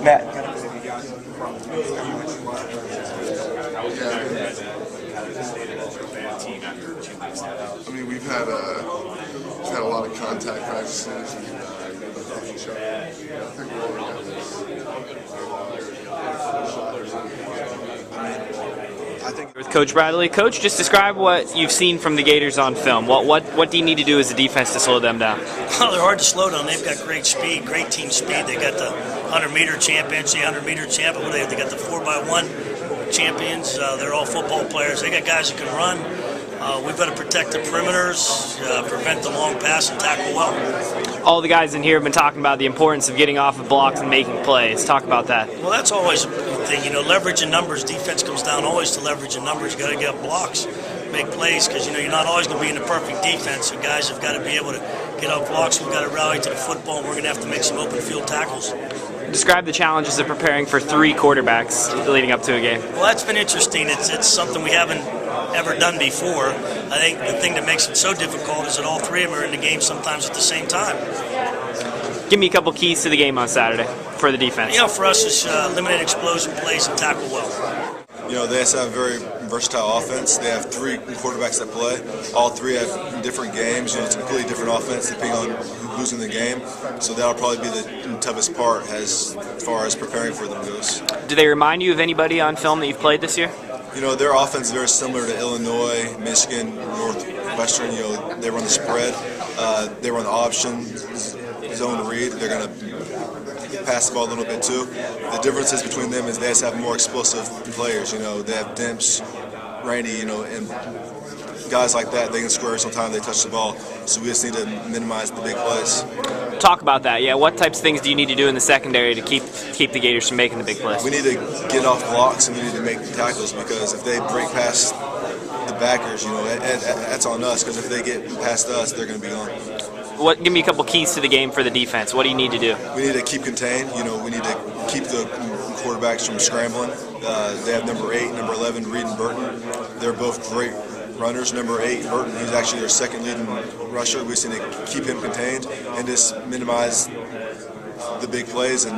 Matt. I mean, we've had a lot of contact practices and each other. I think we're all With Coach Bradley. Coach, just describe what you've seen from the Gators on film. What do you need to do as a defense to slow them down? Well, they're hard to slow down. They've got great speed, great team speed. They got the 100-meter champions, the 100-meter champion. They got the 4x1 champions. They're all football players. They got guys that can run. We've got to protect the perimeters, prevent the long pass, and tackle well. All the guys in here have been talking about the importance of getting off of blocks and making plays. Talk about that. Well, that's always a big thing. You know, leverage in numbers. Defense comes down always to leverage in numbers. You got to get blocks, make plays, because you know you're not always going to be in the perfect defense. So guys have got to be able to get off blocks. We've got to rally to the football, and we're going to have to make some open field tackles. Describe the challenges of preparing for 3 quarterbacks leading up to a game. Well, that's been interesting. It's something we haven't ever done before. I think the thing that makes it so difficult is that all 3 of them are in the game sometimes at the same time. Give me a couple keys to the game on Saturday for the defense. You know, for us, it's eliminate explosion plays and tackle well. You know, they have a very versatile offense. They have 3 quarterbacks that play. All 3 have different games. You know, it's a completely different offense depending on who's in the game. So that'll probably be the toughest part as far as preparing for them goes. Do they remind you of anybody on film that you've played this year? You know, their offense is very similar to Illinois, Michigan, Northwestern. You know, they run the spread. They run the option, zone read. They're going to pass the ball a little bit too. The differences between them is they just have more explosive players. You know, they have Dimps, Rainey, you know, and guys like that. They can score every single time they touch the ball. So we just need to minimize the big plays. Talk about that. Yeah, what types of things do you need to do in the secondary to keep the Gators from making the big plays? We need to get off blocks and we need to make tackles, because if they break past the backers, you know, that's on us. Because if they get past us, they're going to be gone. Give me a couple keys to the game for the defense. What do you need to do? We need to keep contained. You know, we need to keep the quarterbacks from scrambling. They have number 8, number 11, Reed and Burton. They're both great runners. Number 8, Burton, he's actually their second leading rusher. We just need to keep him contained and just minimize the big plays and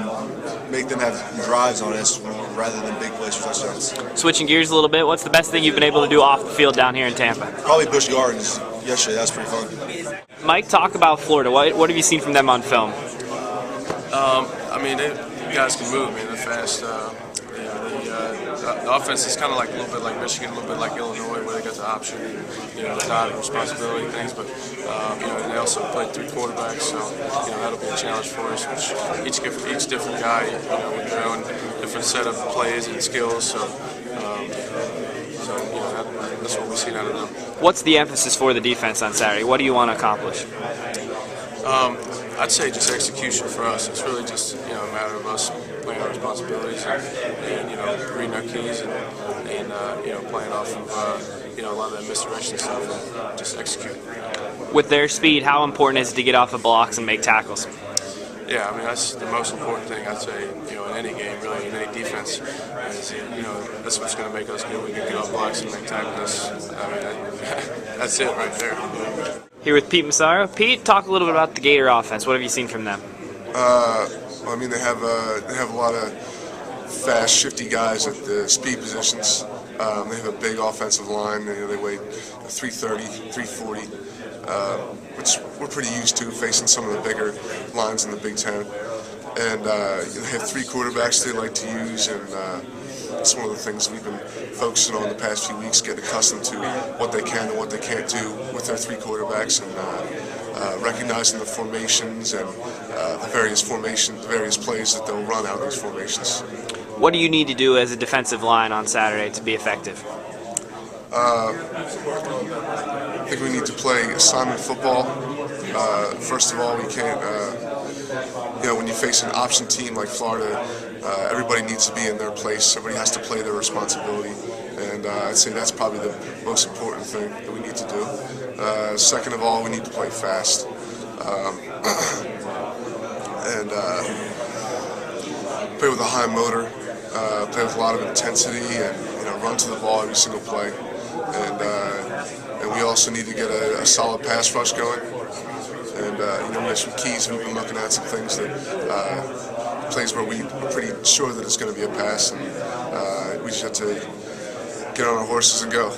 make them have drives on us rather than big plays for touchdowns. Switching gears a little bit, what's the best thing you've been able to do off the field down here in Tampa? Probably Busch Gardens yesterday. That was pretty fun. Mike, talk about Florida. What have you seen from them on film? I mean, you guys can move. I mean, they're fast. The offense is kind of like a little bit like Michigan, a little bit like Illinois, where they got the option, you know, the dot responsibility things. But you know, and they also played 3 quarterbacks, so you know that'll be a challenge for us. Which each different guy, you know, with their own different set of plays and skills. So you know, that's what we've seen out of them. What's the emphasis for the defense on Saturday? What do you want to accomplish? I'd say just execution for us. It's really just, you know, a matter of us playing our responsibilities and you know, reading our keys and you know, playing off of you know, a lot of that misdirection stuff and just execute. With their speed, how important is it to get off of blocks and make tackles? Yeah, I mean, that's the most important thing, I'd say, you know, in any game, really, in any defense, is, you know, that's what's going to make us good. We can get off blocks and make tackles. I mean, that's it right there. Here with Pete Massaro. Pete, talk a little bit about the Gator offense. What have you seen from them? I mean, they have a lot of fast, shifty guys at the speed positions. They have a big offensive line. They weigh 330, 340, which we're pretty used to facing some of the bigger lines in the Big Ten. And they have 3 quarterbacks they like to use, and it's one of the things we've been focusing on the past few weeks, getting accustomed to what they can and what they can't do with their 3 quarterbacks, and recognizing the formations and the various plays that they'll run out of those formations. What do you need to do as a defensive line on Saturday to be effective? I think we need to play assignment football. First of all, we can't, you know, when you face an option team like Florida, everybody needs to be in their place. Everybody has to play their responsibility, and I'd say that's probably the most important thing that we need to do. Second of all, we need to play fast, and play with a high motor, play with a lot of intensity, and run to the ball every single play. And we also need to get a solid pass rush going. And we have some keys we've been looking at, some things that plays where we're pretty sure that it's going to be a pass, and we just have to get on our horses and go.